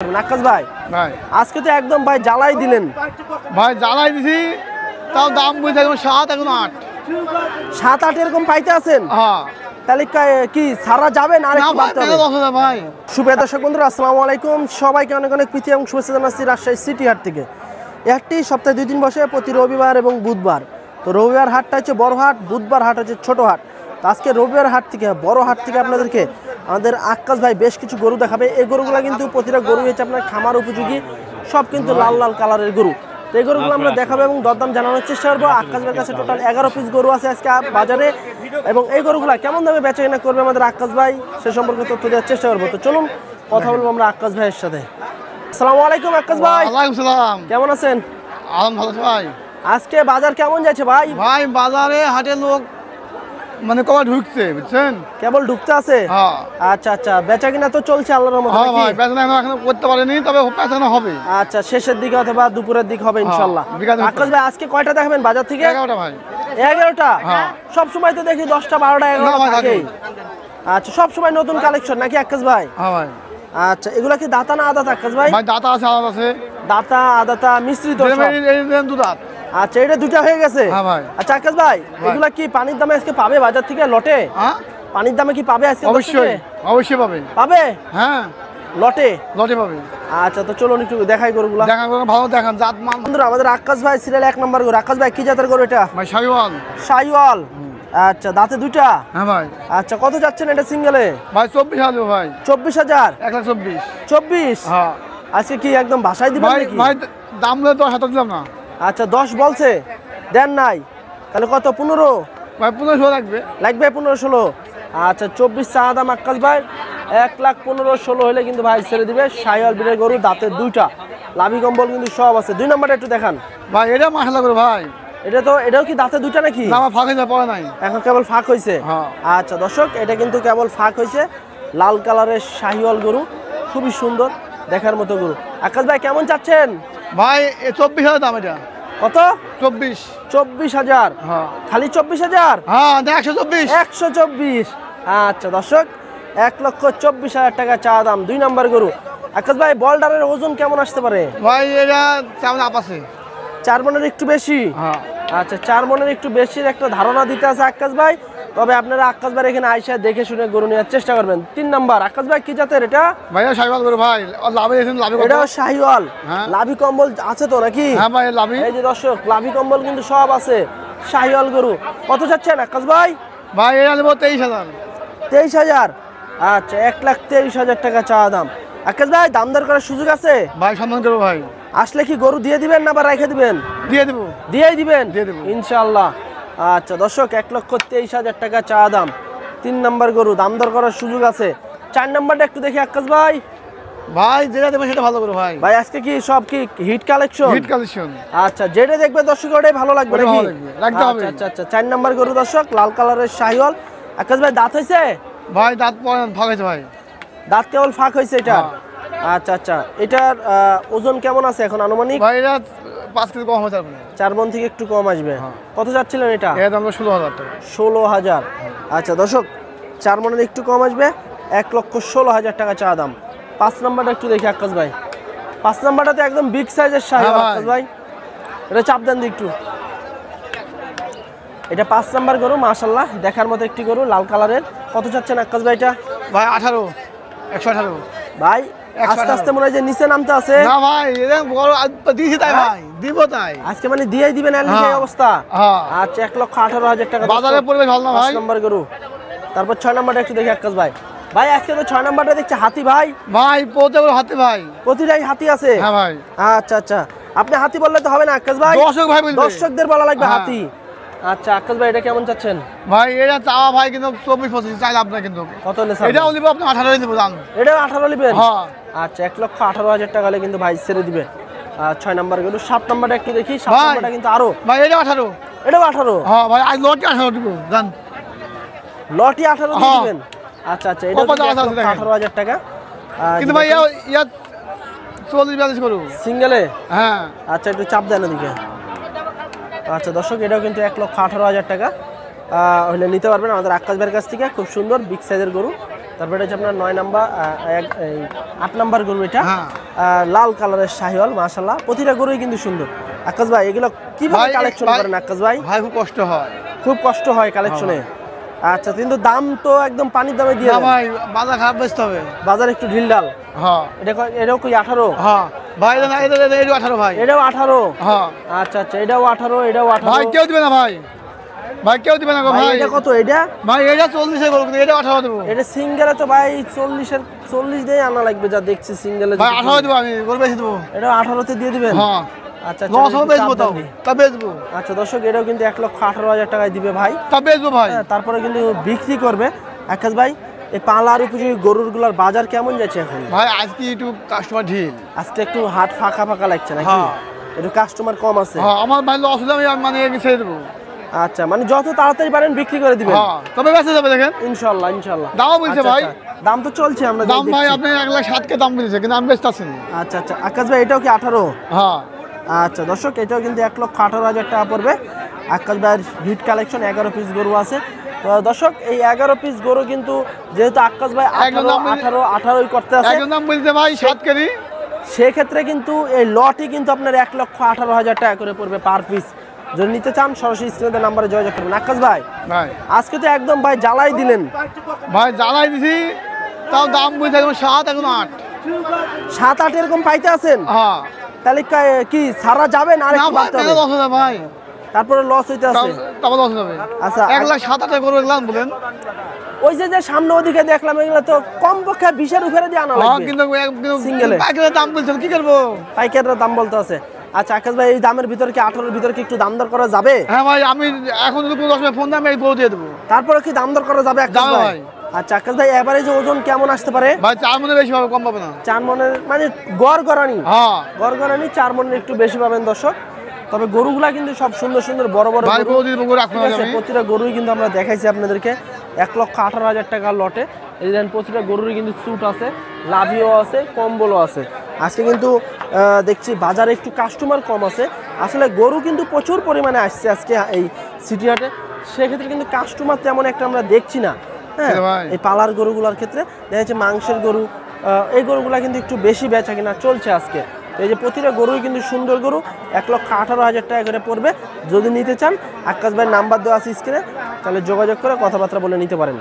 আকাশ ভাই ভাই আজকে তো একদম ভাই জ্বালাই দিলেন। ভাই জ্বালাই দিছি, তাও দাম বলছে এখন 7 এখন 8। 7-8 এরকম পাইতে আছেন? হ্যাঁ তাহলে কি সারা যাবেন আর একটু বাড়তে হবে? ভাই শুভ দর্শক বন্ধুরা, আসসালামু আলাইকুম। সবাইকে অনেক অনেক প্রীতি এবং শুভেচ্ছা জানাচ্ছি রাজশাহী সিটি হাট থেকে। একটি সপ্তাহে 2 দিন বসে, প্রতি রবিবার এবং বুধবার। তো রবিবার হাটটা হচ্ছে বড় হাট, বুধবার হাট হচ্ছে ছোট হাট। তো আজকে রবিবার হাট থেকে, বড় হাট থেকে আপনাদেরকে আমাদের আকাশ ভাই বেশ কিছু গরু দেখাবে। এই গরুগুলো কিন্তু প্রতিটা গরু হচ্ছে আপনার খামার উপযোগী, সব কিন্তু লাল লাল কালারের গরু। তো এই গরুগুলো আমরা দেখাবো এবং দরদাম জানানোর চেষ্টা করবো। আকাশ ভাইয়ের কাছে টোটাল 11 পিস গরু আছে আজকে বাজারে, এবং এই গরুগুলো কেমন দামে বেচা কেনা করবে আমাদের আকাশ ভাই সে সম্পর্কে তথ্য দেওয়ার চেষ্টা করবো। তো চলুন কথা বলবো আমরা আকাশ ভাইয়ের সাথে। আসসালামু আলাইকুম আকাশ ভাই। ওয়ালাইকুম সালাম। কেমন আছেন? আলহামদুলিল্লাহ ভাই। আজকে বাজার কেমন যাচ্ছে ভাই? ভাই বাজারে হাটে লোক মানে কবে ঢুকছে বুঝছেন, কেবল ঢুকতে আছে? হ্যাঁ আচ্ছা আচ্ছা, বেচা কিনা তো চলছে আল্লাহর রহমতে হ্যাঁ ভাই, নাকি? বেচা এখনো করতে পারেনি, তবে বেচা হবে। আচ্ছা, শেষের দিকে অথবা দুপুরের দিকে হবে ইনশাআল্লাহ। বিকালে আকাশ ভাই আজকে কয়টা দেখাবেন বাজার থেকে? 11টা ভাই। 11টা? হ্যাঁ। সব সময় তো দেখি 10টা 12টা 11টা ভাই, থাকে। আচ্ছা, সব সময় নতুন কালেকশন নাকি আকাশ ভাই? হ্যাঁ ভাই। আচ্ছা, এগুলা কি দাতা না আদাত আকাশ ভাই? ভাই দাতা আছে, আলাদা আছে। দাতা আদাতা মিশ্রিত সব? এই দু দাঁত। আচ্ছা, এটা দুটা হয়ে গেছে? হ্যাঁ ভাই। আচ্ছা আকাশ ভাই, এগুলা কি পানির দামে আজকে পাবে বাজার থেকে লটে? হ্যাঁ পানির দামে কি পাবে আজকে? অবশ্যই অবশ্যই পাবে। পাবে হ্যাঁ লটে? লটে পাবে। আচ্ছা, তো চলুন একটু দেখাই গরুগুলা। দেখান ভালো দেখান, জাত মান। বন্ধুরা, আমাদের আকাশ ভাই সিরিয়াল 1 নম্বর গরু। আকাশ ভাই কি জাতের গরু এটা? ভাই শাহিওয়াল। শাহিওয়াল। আচ্ছা, দাঁতে দুইটা? হ্যাঁ ভাই। আচ্ছা, কত যাচ্ছেন এটা সিঙ্গেলে? ভাই 24,000 ভাই। 24,000? 1,24,000। 24? হ্যাঁ আজকে কি একদম বাসায় দিবেন ভাই। নাকি? ভাই দাম হলে 10,000 দিলাম না। আচ্ছা, 10 বলছে, দেন নাই? তাহলে কত? 15 ভাই 1500 লাগবে। লাগবে? 15-16? আচ্ছা, 24 চা দাম আকাশ ভাই। 1,15,16 হলে কিন্তু ভাই ছেড়ে দিবে। শাহিওয়াল বিটের গরু, দাঁতে দুইটা, লাভি কম্বল কিন্তু সব আছে। 2 নম্বরটা একটু দেখান ভাই। এটা মাশাআল্লাহ করে ভাই। এটাও কি দাঁতে দুইটা নাকি? না আমার ফাঁকে যা পড়ে নাই, এখন কেবল ফাঁক হয়েছে? হ্যাঁ। আচ্ছা দর্শক, এটা কিন্তু কেবল ফাঁক হয়েছে। লাল কালারের শাহিওয়াল গরু, খুবই সুন্দর দেখার মতো গরু। আকাশ ভাই কেমন চাচ্ছেন? ভাই 24,000 দাম। এটা কত? 24। 24,000? হ্যাঁ খালি 24,000? হ্যাঁ 124। 124? আচ্ছা দর্শক, 1,24,000 টাকা চা দাম। 2 নম্বর গরু। আকাশ ভাই, বলডারের ওজন কেমন আসতে পারে? ভাই এটা কেমন আপ আছে? 4 মনের একটু বেশি? হ্যাঁ। আচ্ছা, 4 মনের একটু বেশির একটা ধারণা দিতে আছে আকাশ ভাই। তবে আপনারা আকাশ ভাই এখানে আইসা দেখে শুনে গরু নেওয়ার চেষ্টা করবেন। 3 নাম্বার আকাশ ভাই কি জাতের এটা? ভাই শাহিওয়াল করে ভাই। লাভে এসেছেন, লাভে কত? এটাও শাহিওয়াল। হ্যাঁ। লাভি কম্বল আছে তো নাকি? হ্যাঁ ভাই লাভি। এই যে দর্শক, লাভি কম্বল কিন্তু সব আছে। শাহিওয়াল গরু কত যাচ্ছেন আকাশ ভাই? ভাই এটা নেবো 23,000। 23,000? আচ্ছা, 1,23,000 টাকা চা দাম। আকাশ ভাই, দাম দর করার সুযোগ আছে? ভাই সম্মান করবো ভাই। আসলে কি গরু দিয়ে দিবেন না বা রেখে দিবেন? দিয়ে দেবো। দিয়েই দিবেন? দিয়ে দেবো ইনশাআল্লাহ। আচ্ছা দর্শক, 1,23,000 টাকা চা দাম। 3 নাম্বার গরু, দাম দর করার সুযোগ আছে। 4 নাম্বারটা একটু দেখি আকাশ ভাই। ভাই যেটা দেবো সেটা ভালো করে ভাই। ভাই আজকে কি সব কি হিট কালেকশন? Hit collection. আচ্ছা, যেটা দেখবে দর্শক ওটাই ভালো লাগবে ওটা নাকি? ভালো লাগবে, লাগতে হবে। আচ্ছা আচ্ছা, 4 নাম্বার গরু দর্শক, লাল কালারের শাহিওয়াল। আকাশ ভাই, দাঁত হইছে? ভাই দাঁত পড়ে ফাঁকেছে ভাই। দাঁত কেবল ফাঁক হয়েছে এটা? হ্যাঁ। আচ্ছা আচ্ছা, এটার ওজন কেমন আছে এখন আনুমানিক? ভাই এটা 5 কেজি কম হতে পারে। 4 মণ থেকে একটু কম আসবে। হ্যাঁ। কত যাচ্ছিলেন এটা? এর দাম 16,000 টাকা। 16,000? আচ্ছা দর্শক, 4 মণের একটু কম আসবে। 1,16,000 টাকা চা দাম। 5 নাম্বারটা একটু দেখি আকাশ ভাই। 5 নাম্বারটাতে একদম বিগ সাইজের শাহিওয়াল হ্যাঁ আকাশ ভাই। এটা চাপ দেন একটু। এটা 5 নাম্বার গরু, মাশাআল্লাহ দেখার মতো একটি গরু, লাল কালারের। কত চাচ্ছেন আকাশ ভাই এটা? ভাই 18। 118 ভাই 118 আস্তে আস্তে মনে হয় যে নিচে নামতে আছে। না ভাই এটা বড় দিছি তাই ভাই, দিব তাই। আজকে মানে দিয়েই দিবেন এর লিগে এই অবস্থা? হ্যাঁ। আচ্ছা, 1,18,000 টাকা বাজারে পরিবেশ ভালো না ভাই। 5 নাম্বার গরু। তারপর 6 নাম্বারটা একটু দেখি আকাশ ভাই। ভাই আজকে তো 6 নাম্বারটা দেখছি হাতি ভাই। ভাই পৌঁছে বড় হাতে ভাই। প্রতিটাই হাতি আছে? হ্যাঁ ভাই। আচ্ছা আচ্ছা, আপনি হাতি বললে তো হবে না আকাশ ভাই, দর্শক ভাই বলবে। দর্শকদের বলা লাগবে হ্যাঁ। হাতি। আচ্ছা আকাশ ভাই, এটা কেমন চাচ্ছেন? ভাই এটা চাওয়া ভাই কিন্তু 24-25 চাইলে আপনার কিন্তু। কত হলে? এটাও নিব আপনি 18 নিব জান। এটা 18 নেবেন? হ্যাঁ। আচ্ছা, 1,18,000 টাকা হলে কিন্তু ভাই ছেড়ে দিবে। 6 নাম্বার গরু। 7 নাম্বারটা একটু দেখি। 7 ভাই। নাম্বারটা কিন্তু আরো। ভাই এটা 18। এটাও 18? হ্যাঁ ভাই আজ লটে 18 দিব জান। লটি 18 দিয়ে হ্যাঁ। দিবেন? আচ্ছা আচ্ছা, এটা কত আছে দেখেন। 18,000 টাকা। কিন্তু ভাই ইয়া 40-42 করব সিঙ্গেলে? হ্যাঁ। আচ্ছা, একটু চাপ দেন ওদিকে। আচ্ছা দর্শক, এটাও কিন্তু 1,18,000 টাকা হলে নিতে পারবেন আমাদের আকাশ ভাইয়ের কাছ থেকে। খুব সুন্দর বিগ সাইজের গরু। তারপরে হচ্ছে আপনার 9 নাম্বার 8 নাম্বার গরু এটা হ্যাঁ। লাল কালারের শাহিওয়াল মাশাআল্লাহ প্রতিটা গরুই কিন্তু সুন্দর। আকাশ ভাই এগুলো কিভাবে ভাই, কালেকশন ভাই- করেন আকাশ ভাই? ভাই খুব কষ্ট হয়। খুব কষ্ট হয় কালেকশনে। আচ্ছা কিন্তু দাম তো একদম পানির দামে দিয়ে না দেন। ভাই বাজার খারাপ বেচতে হবে। বাজার একটু ঢিলঢাল। হ্যাঁ এটাও কি 18? হ্যাঁ ভাই এটা 18 ভাই। এটাও 18? হ্যাঁ আচ্ছা আচ্ছা এটাও 18 এটাও 18। ভাই কেউ দিবে না ভাই, ভাই কেউ দিবে না গো ভাই ভাই। এটা কত এটা? ভাই এটা 40 এর গরু, কিন্তু এটা 18 দেবো। এটা সিঙ্গেলে তো ভাই 40 দিয়ে আনা লাগবে যা দেখছি সিঙ্গেলে। ভাই 18 দেবো, আমি গরু বেশি দেবো। এটা 18 তে দিয়ে দিবেন? হ্যাঁ আচ্ছা লস হবে বেচবো তো, সাবধানে। তা বেচবো। আচ্ছা দর্শক এটাও কিন্তু 1,18,000 টাকায় দিবে ভাই। তা বেচবো ভাই। হ্যাঁ, তারপরে কিন্তু বিক্রি করবে। আকাশ ভাই এই পালার উপযোগী গরুরগুলোর বাজার কেমন যাচ্ছে এখন? ভাই আজকে একটু কাস্টমার ঢিল। আজকে একটু হাট ফাঁকা ফাঁকা লাগছে নাকি? হ্যাঁ। একটু কাস্টমার কম আছে। হ্যাঁ আমার ভাই লস হলে আমি মানে ছেড়ে দেবো। আচ্ছা মানে যত তাড়াতাড়ি পারেন বিক্রি করে দিবেন। হ্যাঁ তবে বেঁচে যাবে দেখেন। ইনশাআল্লাহ ইনশাআল্লাহ। দামও বলছে আচ্ছা, ভাই। আচ্ছা, দাম তো চলছে আমরা দাম ভাই দেখছি। আপনি 1,07,000 কে দাম বলেছে, কিন্তু আমি বেচতে আসিনি। আচ্ছা আচ্ছা আকাশ ভাই এটাও কি 18? হ্যাঁ আচ্ছা দর্শক এটাও কিন্তু 1,18,000 টাকা পড়বে। আকাশ ভাইয়ের হিট কালেকশন 11 পিস গরু আছে। তো দর্শক এই 11 পিস গরু কিন্তু যেহেতু আকাশ ভাই একদম দাম বলি- 18 করতে আছে, একজন দাম বলছে ভাই 7 কেজি। সেক্ষেত্রে কিন্তু এই লটই কিন্তু আপনার 1,18,000 টাকা করে পড়বে পার পিস। যদি নিতে চান সরাসরি স্ক্রিনের নাম্বারে যোগাযোগ করবেন। আকাশ ভাই ভাই আজকে তো একদম ভাই জ্বালাই দিলেন। ভাই জ্বালাই দিছি, তাও দাম বলছে এখন 7 এখন 8। 7-8 এরকম পাইতে আছেন? হ্যাঁ তাহলে কি সারা যাবেন আর না একটু ভাই বাড়তে মেলা হবে? লস হবে ভাই, তারপরে লস হইতে আছে। তাও লস হবে। আচ্ছা 1,07,000 করে দেখলাম বলেন। ওই যে যে সামনে ওদিকে দেখলাম এগুলো তো কমপক্ষে 20-এর উপরে দিয়ে আনা হ্যাঁ লাগবে। কিন্তু Single এ? পাইকারের দাম বলছেন কি করবো? পাইকাররা দাম বলতে আছে। আচ্ছা আকাশ ভাই এই দামের ভিতরে কি 18-এর ভিতরে কি একটু দাম দর করা যাবে? হ্যাঁ ভাই আমি এখন যদি কোনো 10 মিনিট ফোন দিয়ে আমি গরু দিয়ে দেবো। তারপরে কি দাম দর করা যাবে আকাশ যাবে ভাই? ভাই। আচ্ছা আকাশ ভাই এবারে যে ওজন কেমন আসতে পারে? ভাই 4 মনে বেশি পাবে, কম পাবে না। 4 মনের মানে গড়গড়ানি। হ্যাঁ গড়গড়ানি 4 মনের একটু বেশি পাবেন দর্শক। তবে গরুগুলা কিন্তু সব সুন্দর সুন্দর বড় বড় ভাই গরু। গরু দিয়ে দেবো, গরু রাখুন ঠিক আছে, আমি। প্রতিটা গরুই কিন্তু আমরা দেখাইছি আপনাদেরকে 1,18,000 টাকার লটে। এই দেখেন প্রতিটা গরুরই কিন্তু স্যুট আছে, লাভিও আছে, কম্বলও আছে। আজকে কিন্তু দেখছি বাজারে একটু কাস্টমার কম আছে। আসলে গরু কিন্তু প্রচুর পরিমাণে আসছে আজকে এই সিটি হাটে, সেক্ষেত্রে কিন্তু কাস্টমার তেমন একটা আমরা দেখছি না। হ্যাঁ হ্যাঁ ভাই। এই পালার গরুগুলোর ক্ষেত্রে দেখা যাচ্ছে মাংসের গরু এই গরুগুলা কিন্তু একটু বেশি বেচা কিনা চলছে আজকে। তো এই যে প্রতিটা গরুই কিন্তু সুন্দর গরু, 1,18,000 টাকা করে পড়বে। যদি নিতে চান আকাশ ভাইয়ের নাম্বার দেওয়া আছে স্ক্রিনে, তাহলে যোগাযোগ করে কথাবার্তা বলে নিতে পারেন।